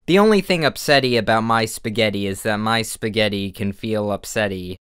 The only thing upsetty about my spaghetti is that my spaghetti can feel upsetty.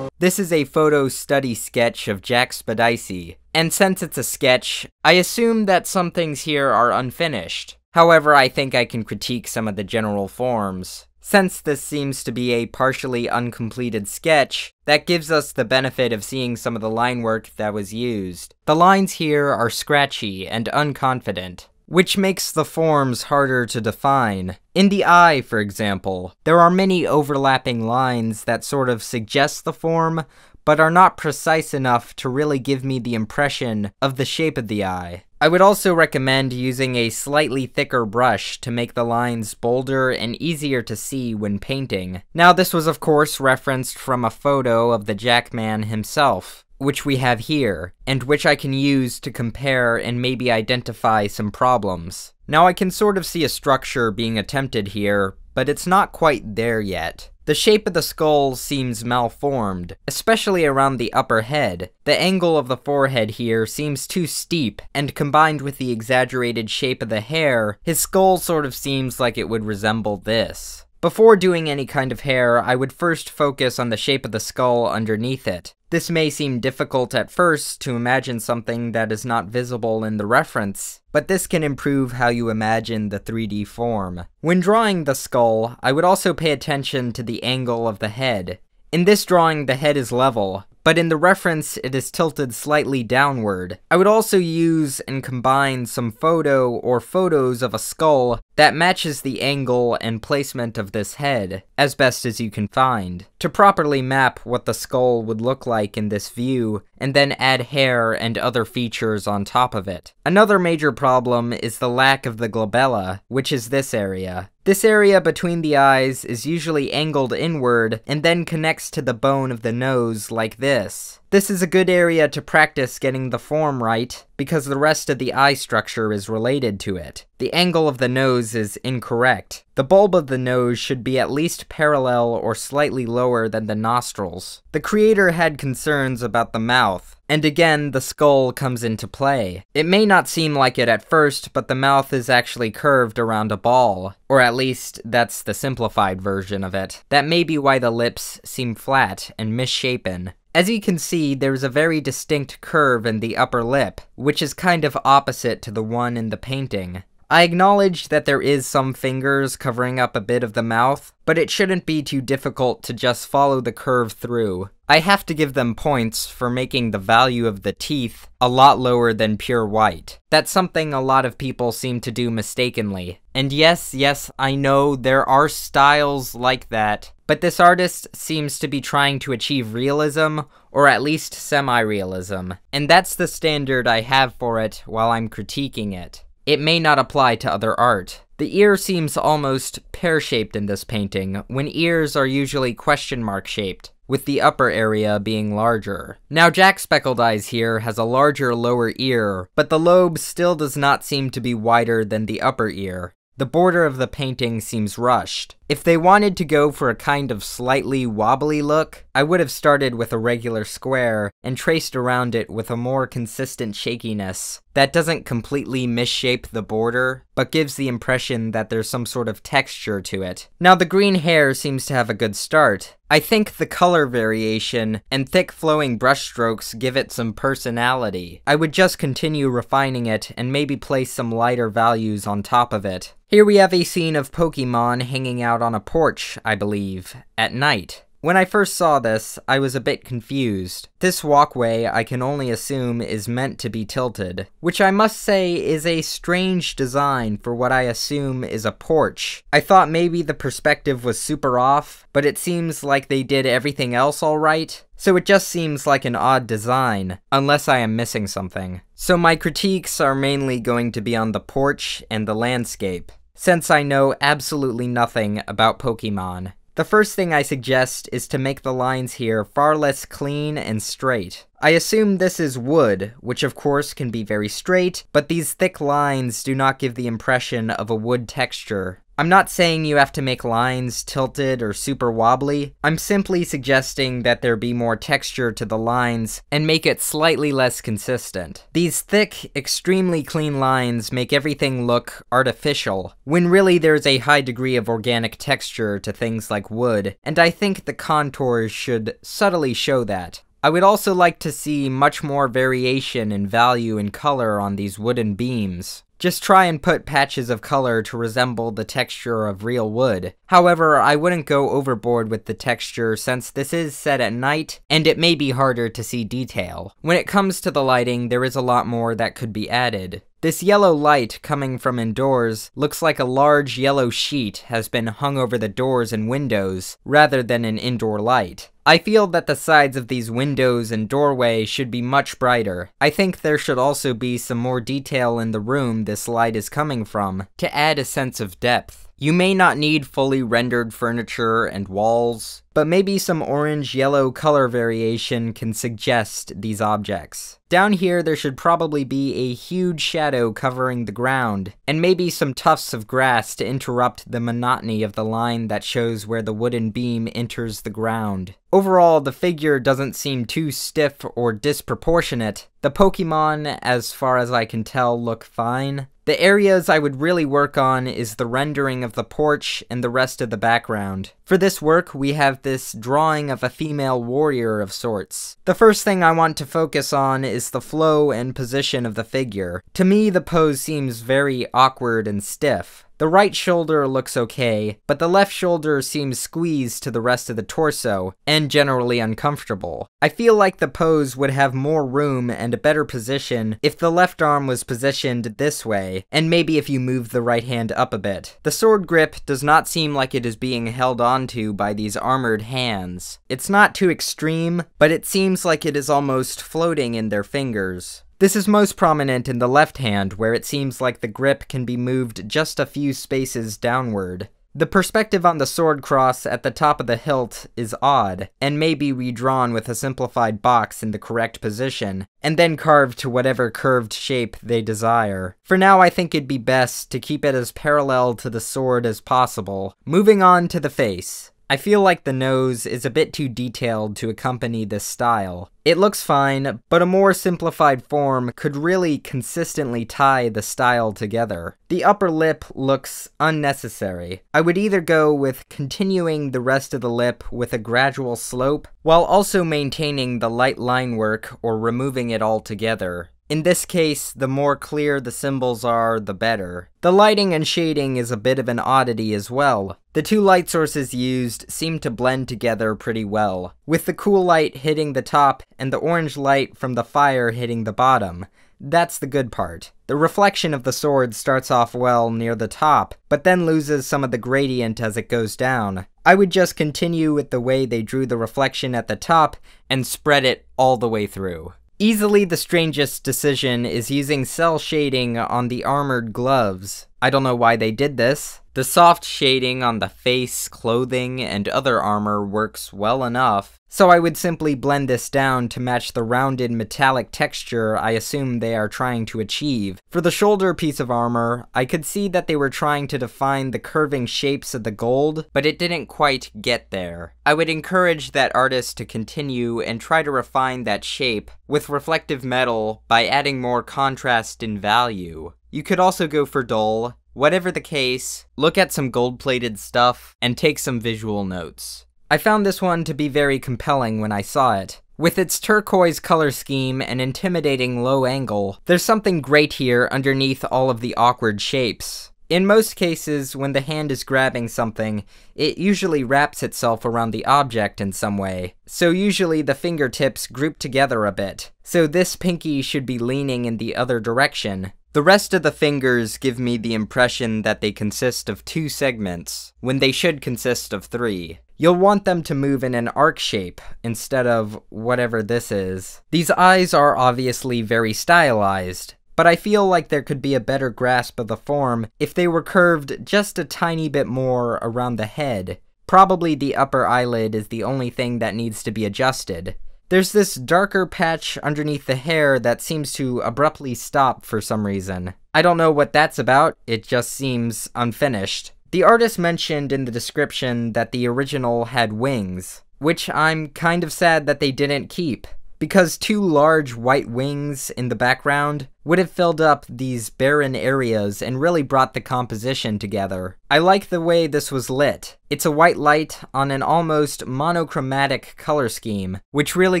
This is a photo study sketch of Jack Spadici, and since it's a sketch, I assume that some things here are unfinished. However, I think I can critique some of the general forms. Since this seems to be a partially uncompleted sketch, that gives us the benefit of seeing some of the line work that was used. The lines here are scratchy and unconfident, which makes the forms harder to define. In the eye, for example, there are many overlapping lines that sort of suggest the form, but are not precise enough to really give me the impression of the shape of the eye. I would also recommend using a slightly thicker brush to make the lines bolder and easier to see when painting. Now, this was of course referenced from a photo of the Jackman himself, which we have here, and which I can use to compare and maybe identify some problems. Now I can sort of see a structure being attempted here, but it's not quite there yet. The shape of the skull seems malformed, especially around the upper head. The angle of the forehead here seems too steep, and combined with the exaggerated shape of the hair, his skull sort of seems like it would resemble this. Before doing any kind of hair, I would first focus on the shape of the skull underneath it. This may seem difficult at first to imagine something that is not visible in the reference, but this can improve how you imagine the 3D form. When drawing the skull, I would also pay attention to the angle of the head. In this drawing, the head is level, but in the reference it is tilted slightly downward. I would also use and combine some photo or photos of a skull that matches the angle and placement of this head, as best as you can find, to properly map what the skull would look like in this view, and then add hair and other features on top of it. Another major problem is the lack of the glabella, which is this area. This area between the eyes is usually angled inward and then connects to the bone of the nose like this. This is a good area to practice getting the form right, because the rest of the eye structure is related to it. The angle of the nose is incorrect. The bulb of the nose should be at least parallel or slightly lower than the nostrils. The creator had concerns about the mouth, and again, the skull comes into play. It may not seem like it at first, but the mouth is actually curved around a ball, or at least that's the simplified version of it. That may be why the lips seem flat and misshapen. As you can see, there's a very distinct curve in the upper lip, which is kind of opposite to the one in the painting. I acknowledge that there is some fingers covering up a bit of the mouth, but it shouldn't be too difficult to just follow the curve through. I have to give them points for making the value of the teeth a lot lower than pure white. That's something a lot of people seem to do mistakenly. And yes, I know there are styles like that, but this artist seems to be trying to achieve realism, or at least semi-realism, and that's the standard I have for it while I'm critiquing it. It may not apply to other art. The ear seems almost pear-shaped in this painting, when ears are usually question mark shaped, with the upper area being larger. Now Jack Speckled Eyes here has a larger lower ear, but the lobe still does not seem to be wider than the upper ear. The border of the painting seems rushed. If they wanted to go for a kind of slightly wobbly look, I would have started with a regular square and traced around it with a more consistent shakiness that doesn't completely misshape the border, but gives the impression that there's some sort of texture to it. Now the green hair seems to have a good start. I think the color variation and thick flowing brushstrokes give it some personality. I would just continue refining it and maybe place some lighter values on top of it. Here we have a scene of Pokemon hanging out on a porch, I believe, at night. When I first saw this, I was a bit confused. This walkway, I can only assume, is meant to be tilted, which I must say is a strange design for what I assume is a porch. I thought maybe the perspective was super off, but it seems like they did everything else alright, so it just seems like an odd design, unless I am missing something. So my critiques are mainly going to be on the porch and the landscape, since I know absolutely nothing about Pokemon. The first thing I suggest is to make the lines here far less clean and straight. I assume this is wood, which of course can be very straight, but these thick lines do not give the impression of a wood texture. I'm not saying you have to make lines tilted or super wobbly. I'm simply suggesting that there be more texture to the lines and make it slightly less consistent. These thick, extremely clean lines make everything look artificial, when really there's a high degree of organic texture to things like wood, and I think the contours should subtly show that. I would also like to see much more variation in value and color on these wooden beams. Just try and put patches of color to resemble the texture of real wood. However, I wouldn't go overboard with the texture since this is set at night, and it may be harder to see detail. When it comes to the lighting, there is a lot more that could be added. This yellow light coming from indoors looks like a large yellow sheet has been hung over the doors and windows, rather than an indoor light. I feel that the sides of these windows and doorway should be much brighter. I think there should also be some more detail in the room this light is coming from, to add a sense of depth. You may not need fully rendered furniture and walls, but maybe some orange-yellow color variation can suggest these objects. Down here there should probably be a huge shadow covering the ground, and maybe some tufts of grass to interrupt the monotony of the line that shows where the wooden beam enters the ground. Overall, the figure doesn't seem too stiff or disproportionate. The Pokemon, as far as I can tell, look fine. The areas I would really work on is the rendering of the porch and the rest of the background. For this work, we have this drawing of a female warrior of sorts. The first thing I want to focus on is the flow and position of the figure. To me, the pose seems very awkward and stiff. The right shoulder looks okay, but the left shoulder seems squeezed to the rest of the torso, and generally uncomfortable. I feel like the pose would have more room and a better position if the left arm was positioned this way, and maybe if you moved the right hand up a bit. The sword grip does not seem like it is being held onto by these armored hands. It's not too extreme, but it seems like it is almost floating in their fingers. This is most prominent in the left hand, where it seems like the grip can be moved just a few spaces downward. The perspective on the sword cross at the top of the hilt is odd, and may be redrawn with a simplified box in the correct position, and then carved to whatever curved shape they desire. For now, I think it'd be best to keep it as parallel to the sword as possible. Moving on to the face. I feel like the nose is a bit too detailed to accompany this style. It looks fine, but a more simplified form could really consistently tie the style together. The upper lip looks unnecessary. I would either go with continuing the rest of the lip with a gradual slope, while also maintaining the light line work or removing it altogether. In this case, the more clear the symbols are, the better. The lighting and shading is a bit of an oddity as well. The two light sources used seem to blend together pretty well, with the cool light hitting the top and the orange light from the fire hitting the bottom. That's the good part. The reflection of the sword starts off well near the top, but then loses some of the gradient as it goes down. I would just continue with the way they drew the reflection at the top and spread it all the way through. Easily the strangest decision is using cell shading on the armored gloves. I don't know why they did this. The soft shading on the face, clothing, and other armor works well enough, so I would simply blend this down to match the rounded metallic texture I assume they are trying to achieve. For the shoulder piece of armor, I could see that they were trying to define the curving shapes of the gold, but it didn't quite get there. I would encourage that artist to continue and try to refine that shape with reflective metal by adding more contrast and value. You could also go for dull. Whatever the case, look at some gold-plated stuff and take some visual notes. I found this one to be very compelling when I saw it. With its turquoise color scheme and intimidating low angle, there's something great here underneath all of the awkward shapes. In most cases, when the hand is grabbing something, it usually wraps itself around the object in some way, so usually the fingertips group together a bit, so this pinky should be leaning in the other direction. The rest of the fingers give me the impression that they consist of 2 segments, when they should consist of 3. You'll want them to move in an arc shape, instead of whatever this is. These eyes are obviously very stylized, but I feel like there could be a better grasp of the form if they were curved just a tiny bit more around the head. Probably the upper eyelid is the only thing that needs to be adjusted. There's this darker patch underneath the hair that seems to abruptly stop for some reason. I don't know what that's about, it just seems unfinished. The artist mentioned in the description that the original had wings, which I'm kind of sad that they didn't keep, because 2 large white wings in the background would have filled up these barren areas and really brought the composition together. I like the way this was lit. It's a white light on an almost monochromatic color scheme, which really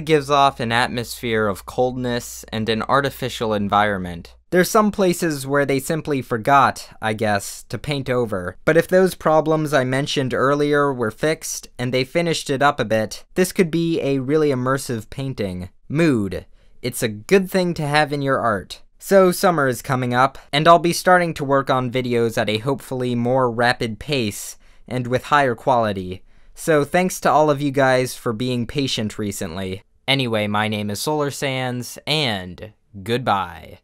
gives off an atmosphere of coldness and an artificial environment. There's some places where they simply forgot, I guess, to paint over, but if those problems I mentioned earlier were fixed and they finished it up a bit, this could be a really immersive painting. Mood. It's a good thing to have in your art. So summer is coming up, and I'll be starting to work on videos at a hopefully more rapid pace and with higher quality. So thanks to all of you guys for being patient recently. Anyway, my name is Solar Sands, and goodbye.